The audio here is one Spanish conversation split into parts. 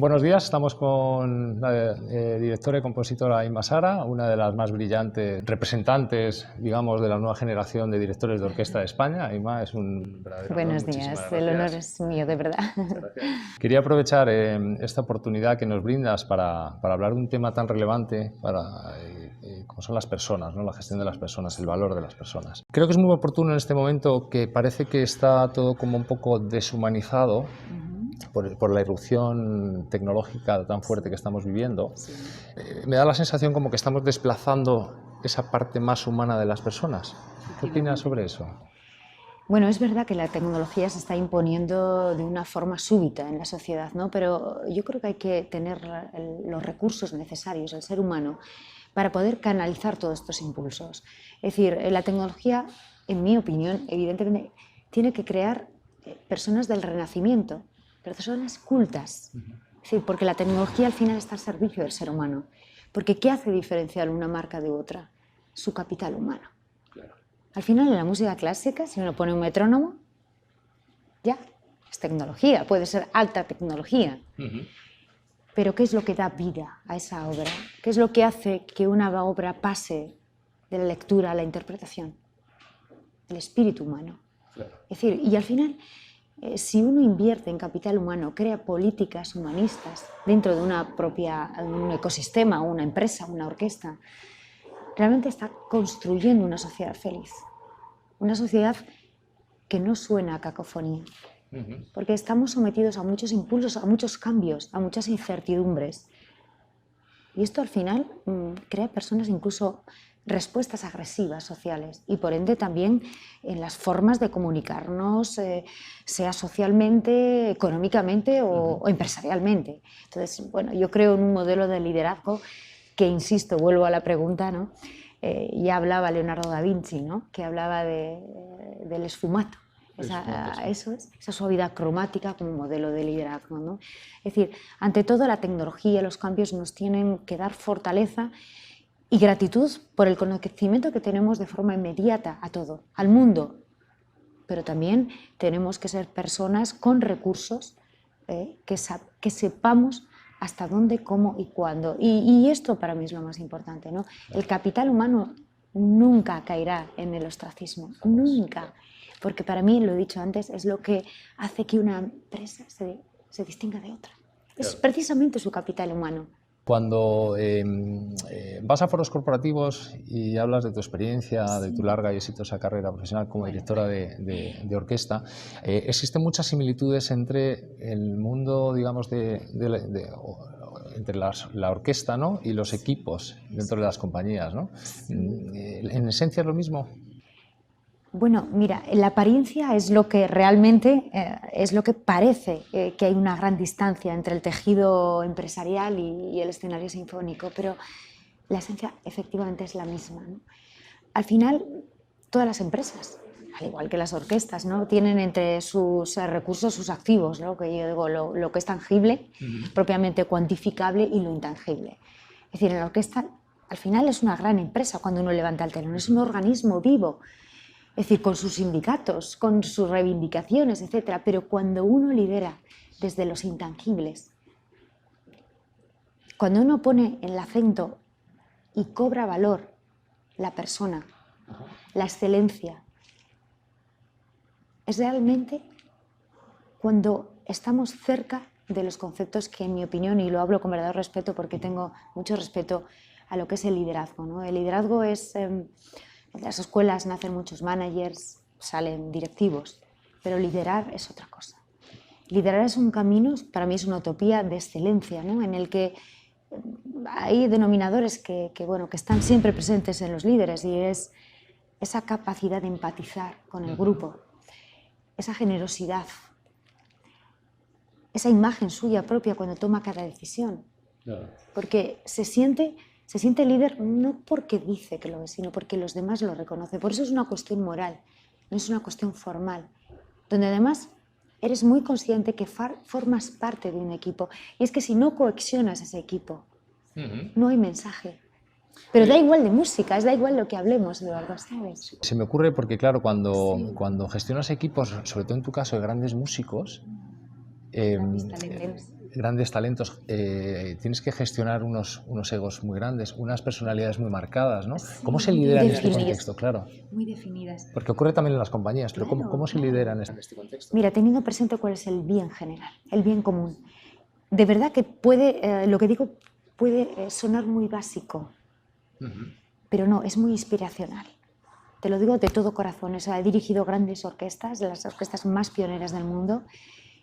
Buenos días, estamos con la directora y compositora Imma Sara, una de las más brillantes representantes, digamos, de la nueva generación de directores de orquesta de España. Imma, es un verdadero honor. Buenos días, el honor es mío, de verdad. Muchas gracias. Quería aprovechar esta oportunidad que nos brindas para hablar de un tema tan relevante como son las personas, ¿no? La gestión de las personas, el valor de las personas. Creo que es muy oportuno en este momento que parece que está todo como un poco deshumanizado por la irrupción tecnológica tan fuerte que estamos viviendo. Sí. Me da la sensación como que estamos desplazando esa parte más humana de las personas. ¿Qué opinas sobre eso? Bueno, es verdad que la tecnología se está imponiendo de una forma súbita en la sociedad, ¿no? Pero yo creo que hay que tener los recursos necesarios, el ser humano, para poder canalizar todos estos impulsos. Es decir, la tecnología, en mi opinión, evidentemente, tiene que crear personas del Renacimiento, personas cultas. Es decir, porque la tecnología al final está al servicio del ser humano. Porque ¿qué hace diferenciar una marca de otra? Su capital humano. Claro. Al final, en la música clásica, si uno pone un metrónomo, ya, es tecnología, puede ser alta tecnología. Pero ¿qué es lo que da vida a esa obra? ¿Qué es lo que hace que una obra pase de la lectura a la interpretación? El espíritu humano. Claro. Es decir, y al final, si uno invierte en capital humano, crea políticas humanistas dentro de un ecosistema, una empresa, una orquesta, realmente está construyendo una sociedad feliz. Una sociedad que no suena a cacofonía. Porque estamos sometidos a muchos impulsos, a muchos cambios, a muchas incertidumbres. Y esto al final crea personas incluso respuestas agresivas sociales y por ende también en las formas de comunicarnos, sea socialmente, económicamente o empresarialmente. Entonces, bueno, yo creo en un modelo de liderazgo que, insisto, vuelvo a la pregunta, ¿no? Ya hablaba Leonardo da Vinci, ¿no? Que hablaba del esfumato. Esa suavidad cromática como modelo de liderazgo, ¿no? Es decir, ante todo la tecnología, los cambios nos tienen que dar fortaleza y gratitud por el conocimiento que tenemos de forma inmediata a todo, al mundo. Pero también tenemos que ser personas con recursos que sepamos hasta dónde, cómo y cuándo. Y esto para mí es lo más importante, ¿no? El capital humano nunca caerá en el ostracismo, nunca. Porque para mí, lo he dicho antes, es lo que hace que una empresa se distinga de otra. Es precisamente su capital humano. Cuando vas a foros corporativos y hablas de tu experiencia, de tu larga y exitosa carrera profesional como directora de orquesta, existen muchas similitudes entre el mundo, digamos, entre la orquesta, ¿no? Y los equipos dentro de las compañías, ¿no? ¿En esencia es lo mismo? Bueno, mira, la apariencia es lo que realmente es lo que parece que hay una gran distancia entre el tejido empresarial y el escenario sinfónico, pero la esencia efectivamente es la misma, ¿no? Al final, todas las empresas, al igual que las orquestas, ¿no? Tienen entre sus recursos sus activos, ¿no? Que yo digo, lo que es tangible, propiamente cuantificable, y lo intangible. Es decir, en la orquesta al final es una gran empresa cuando uno levanta el telón, es un organismo vivo. Es decir, con sus sindicatos, con sus reivindicaciones, etc. Pero cuando uno lidera desde los intangibles, cuando uno pone el acento y cobra valor la persona, la excelencia, es realmente cuando estamos cerca de los conceptos que, en mi opinión, y lo hablo con verdadero respeto porque tengo mucho respeto a lo que es el liderazgo, ¿no? El liderazgo es... En las escuelas nacen muchos managers, salen directivos, pero liderar es otra cosa. Liderar es un camino, para mí es una utopía de excelencia, ¿no? En el que hay denominadores que están siempre presentes en los líderes, y es esa capacidad de empatizar con el grupo, esa generosidad, esa imagen suya propia cuando toma cada decisión. Porque se siente líder no porque dice que lo es, sino porque los demás lo reconocen. Por eso es una cuestión moral, no es una cuestión formal, donde además eres muy consciente que formas parte de un equipo. Y es que si no cohesionas ese equipo, no hay mensaje. Pero da igual de música, da igual lo que hablemos, Eduardo, ¿sabes? Se me ocurre porque, claro, cuando gestionas equipos, sobre todo en tu caso de grandes músicos, grandes talentos, tienes que gestionar unos egos muy grandes, unas personalidades muy marcadas, ¿no? Sí, ¿Cómo se lidera en este definidas. contexto? Claro. Muy definidas. Porque ocurre también en las compañías, pero Claro, ¿cómo se claro. lidera en este contexto? Mira, teniendo presente cuál es el bien general, el bien común. De verdad que puede, lo que digo puede sonar muy básico, pero no, es muy inspiracional. Te lo digo de todo corazón. O sea, he dirigido grandes orquestas, de las orquestas más pioneras del mundo,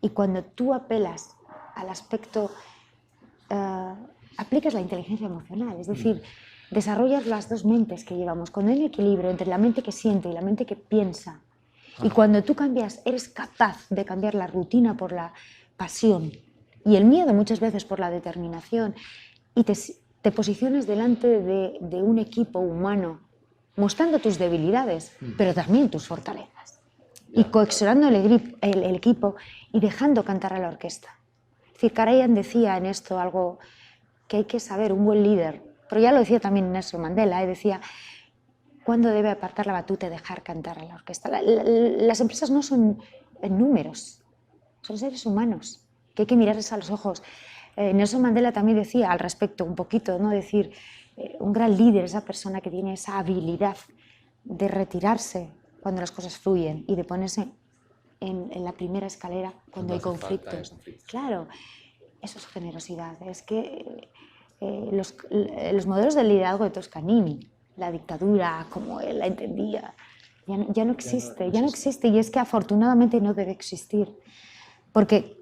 y cuando tú apelas al aspecto, aplicas la inteligencia emocional, es decir, desarrollas las dos mentes que llevamos, cuando hay un equilibrio entre la mente que siente y la mente que piensa, y cuando tú cambias, eres capaz de cambiar la rutina por la pasión y el miedo muchas veces por la determinación, y te posicionas delante de un equipo humano mostrando tus debilidades, pero también tus fortalezas, y cohesionando el equipo y dejando cantar a la orquesta. Es decir, Karajan decía en esto algo que hay que saber, un buen líder, pero ya lo decía también Nelson Mandela, decía, ¿cuándo debe apartar la batuta y dejar cantar a la orquesta? Las empresas no son números, son seres humanos, que hay que mirarles a los ojos. Nelson Mandela también decía al respecto un poquito, ¿no? Decir, un gran líder es esa persona que tiene esa habilidad de retirarse cuando las cosas fluyen y de ponerse en la primera escalera cuando hay conflictos. Claro, eso es generosidad. Es que los modelos de liderazgo de Toscanini, la dictadura como él la entendía, ya no existe, y es que afortunadamente no debe existir, porque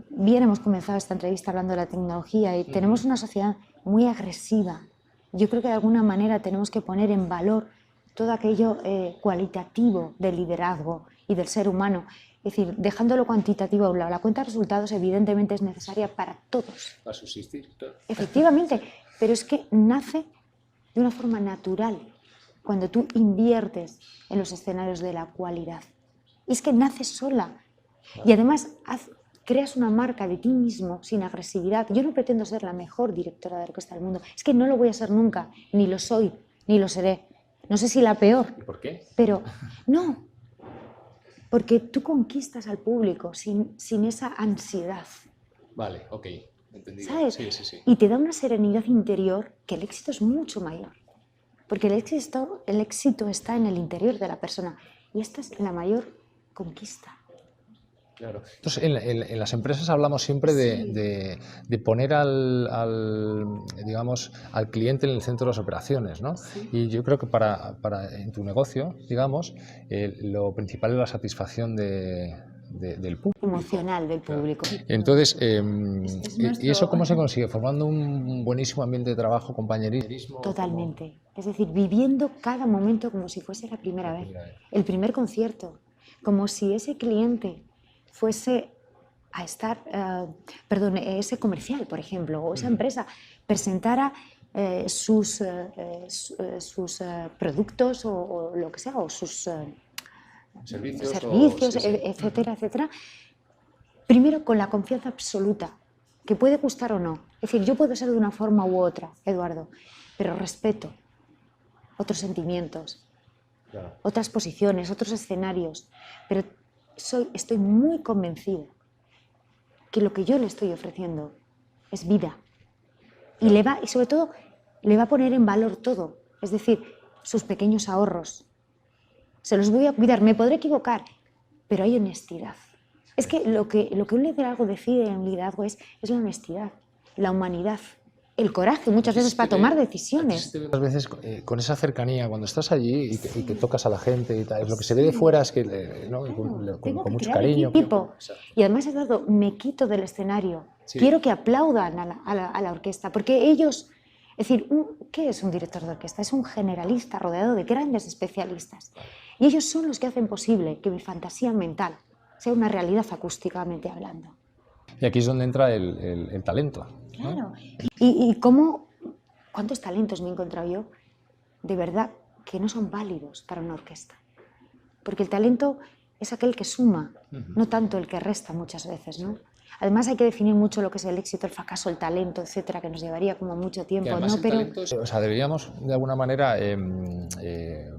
bien hemos comenzado esta entrevista hablando de la tecnología y tenemos una sociedad muy agresiva. Yo creo que de alguna manera tenemos que poner en valor todo aquello cualitativo del liderazgo y del ser humano. Es decir, dejando lo cuantitativo a un lado, la cuenta de resultados evidentemente es necesaria para todos. Para subsistir, claro. Efectivamente, pero es que nace de una forma natural cuando tú inviertes en los escenarios de la cualidad. Y es que nace sola. Y además creas una marca de ti mismo sin agresividad. Yo no pretendo ser la mejor directora de orquesta del mundo. Es que no lo voy a ser nunca, ni lo soy, ni lo seré. No sé si la peor. ¿Y por qué? Pero no, porque tú conquistas al público sin esa ansiedad. Vale, ok, entendido. ¿Sabes? Sí. Y te da una serenidad interior que el éxito es mucho mayor. Porque el éxito está en el interior de la persona. Y esta es la mayor conquista. Claro. Entonces, en las empresas hablamos siempre de poner digamos, al cliente en el centro de las operaciones, ¿no? Sí. Y yo creo que en tu negocio, digamos, lo principal es la satisfacción del público. Emocional del público. Claro. Entonces, ¿y eso cómo se consigue? Formando un buenísimo ambiente de trabajo, compañerismo. Totalmente. Es decir, viviendo cada momento como si fuese la primera vez. El primer concierto. Como si ese cliente fuese a estar, ese comercial, por ejemplo, o esa empresa presentara sus productos o lo que sea, o sus servicios, etcétera, etcétera. Primero, con la confianza absoluta, que puede gustar o no. Es decir, yo puedo ser de una forma u otra, Eduardo, pero respeto otros sentimientos, claro, otras posiciones, otros escenarios, pero estoy muy convencida que lo que yo le estoy ofreciendo es vida. Claro. Y sobre todo le va a poner en valor todo, es decir, sus pequeños ahorros. Se los voy a cuidar, me podré equivocar, pero hay honestidad. Es que lo que un liderazgo decide en un liderazgo es la honestidad, la humanidad, el coraje muchas veces para tomar decisiones. Muchas veces con esa cercanía, cuando estás allí y que tocas a la gente y tal, lo que se ve de fuera es que, ¿no? Claro, con mucho cariño. Y además, Eduardo, me quito del escenario. Sí. Quiero que aplaudan a la orquesta, porque ellos, es decir, ¿qué es un director de orquesta? Es un generalista rodeado de grandes especialistas. Y ellos son los que hacen posible que mi fantasía mental sea una realidad acústicamente hablando. Y aquí es donde entra el talento. Claro. ¿No? Y cuántos talentos me he encontrado yo, de verdad, que no son válidos para una orquesta. Porque el talento es aquel que suma, no tanto el que resta muchas veces, ¿no? Además hay que definir mucho lo que es el éxito, el fracaso, el talento, etcétera, que nos llevaría como mucho tiempo, ¿no? Pero o sea, deberíamos de alguna manera,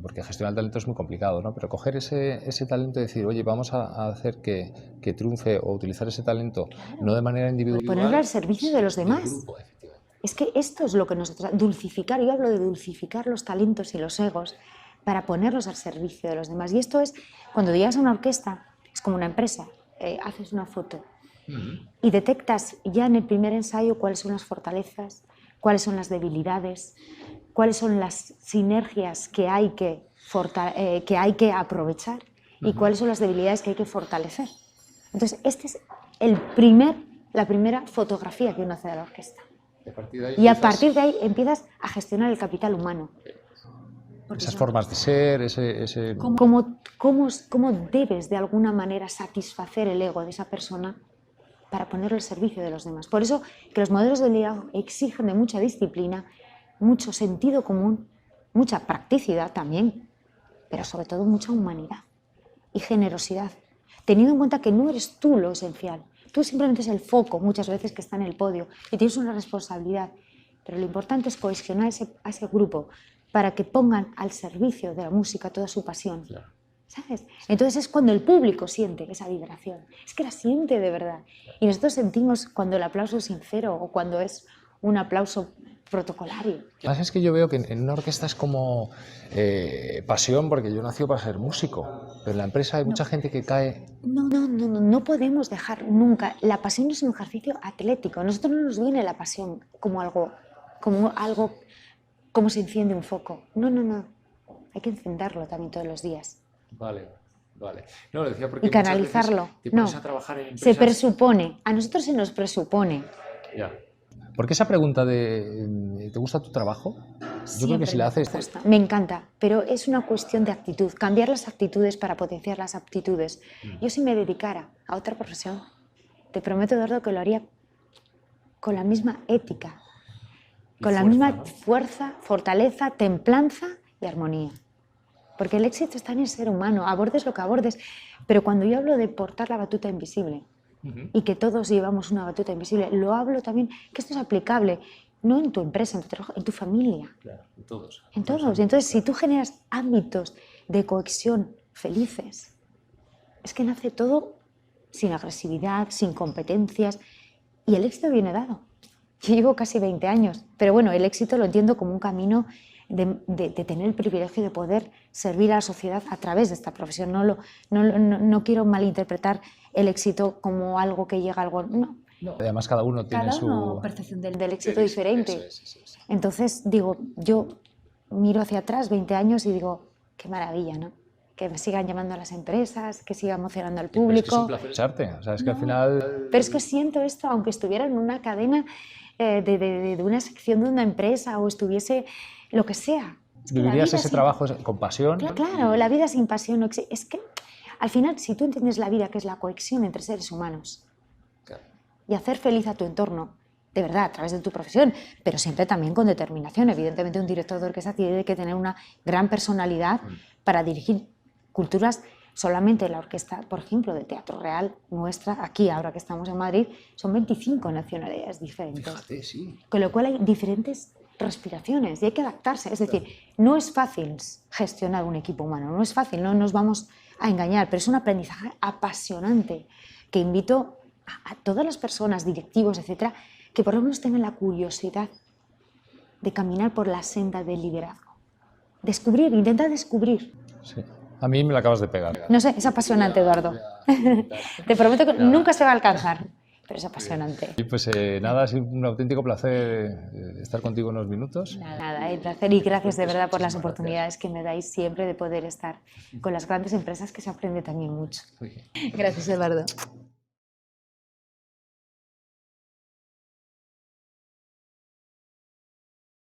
porque gestionar el talento es muy complicado, ¿no? Pero coger ese talento y decir, oye, vamos a hacer que triunfe, o utilizar ese talento, no de manera individual, ponerlo al servicio de los demás. Grupo, es que esto es lo que nosotros, dulcificar, yo hablo de dulcificar los talentos y los egos para ponerlos al servicio de los demás. Y esto es, cuando llegas a una orquesta, es como una empresa, haces una foto y detectas ya en el primer ensayo cuáles son las fortalezas, cuáles son las debilidades, cuáles son las sinergias que hay que aprovechar y cuáles son las debilidades que hay que fortalecer. Entonces, esta es la primera fotografía que uno hace de la orquesta. Y a partir de ahí empiezas a gestionar el capital humano. Esas formas de ser, ¿Cómo debes de alguna manera satisfacer el ego de esa persona para ponerlo al servicio de los demás? Por eso que los modelos de liderazgo exigen de mucha disciplina, mucho sentido común, mucha practicidad también, pero sobre todo mucha humanidad y generosidad, teniendo en cuenta que no eres tú lo esencial. Tú simplemente es el foco muchas veces que está en el podio y tienes una responsabilidad, pero lo importante es cohesionar a ese grupo para que pongan al servicio de la música toda su pasión. Claro. ¿Sabes? Entonces es cuando el público siente esa vibración, es que la siente de verdad. Y nosotros sentimos cuando el aplauso es sincero o cuando es un aplauso protocolario. Además es que yo veo que en una orquesta es como pasión, porque yo nací para ser músico, pero en la empresa hay mucha gente que cae... No podemos dejar nunca. La pasión es un ejercicio atlético. A nosotros no nos viene la pasión como algo como se enciende un foco. No. Hay que encenderlo también todos los días. Vale. No, lo decía porque y canalizarlo. Te pones a trabajar en empresas... Se presupone. A nosotros se nos presupone. Ya. Porque esa pregunta de ¿te gusta tu trabajo? Yo creo que si la haces... Me encanta, pero es una cuestión de actitud. Cambiar las actitudes para potenciar las aptitudes. Yo si me dedicara a otra profesión, te prometo, Eduardo, que lo haría con la misma ética, con la misma fuerza, fortaleza, templanza y armonía. Porque el éxito está en el ser humano, abordes lo que abordes. Pero cuando yo hablo de portar la batuta invisible, y que todos llevamos una batuta invisible, lo hablo también, que esto es aplicable, no en tu empresa, en tu trabajo, en tu familia. Claro, en todos. En todos. Entonces, si tú generas ámbitos de cohesión felices, es que nace todo sin agresividad, sin competencias, y el éxito viene dado. Yo llevo casi 20 años, pero bueno, el éxito lo entiendo como un camino de tener el privilegio de poder servir a la sociedad a través de esta profesión. No quiero malinterpretar el éxito como algo que llega a algo... No. Además, cada uno tiene su percepción del éxito diferente. Entonces, digo, yo miro hacia atrás 20 años y digo, qué maravilla, ¿no? Que me sigan llamando a las empresas, que siga emocionando al público. Pero es que es un placer echarte, o sea, es que al final... Pero es que siento esto, aunque estuviera en una cadena de una sección de una empresa o estuviese lo que sea. ¿Vivirías ese trabajo con pasión? Claro, la vida sin pasión no existe. Es que al final, si tú entiendes la vida, que es la cohesión entre seres humanos, y hacer feliz a tu entorno, de verdad, a través de tu profesión, pero siempre también con determinación. Evidentemente, un director de orquesta tiene que tener una gran personalidad para dirigir culturas. Solamente la orquesta, por ejemplo, de Teatro Real nuestra, aquí, ahora que estamos en Madrid, son 25 nacionalidades diferentes. Fíjate, sí. Con lo cual hay diferentes respiraciones y hay que adaptarse. Es decir, no es fácil gestionar un equipo humano, no es fácil, no nos vamos a engañar, pero es un aprendizaje apasionante que invito a todas las personas, directivos, etcétera, que por lo menos tengan la curiosidad de caminar por la senda del liderazgo. Descubrir, intenta descubrir. Sí. A mí me la acabas de pegar. No sé, es apasionante, Eduardo. Te prometo que nunca se va a alcanzar, pero es apasionante. Y pues nada, ha sido un auténtico placer estar contigo unos minutos. Nada, el placer y gracias de verdad por las oportunidades que me dais siempre de poder estar con las grandes empresas, que se aprende también mucho. Gracias, Eduardo.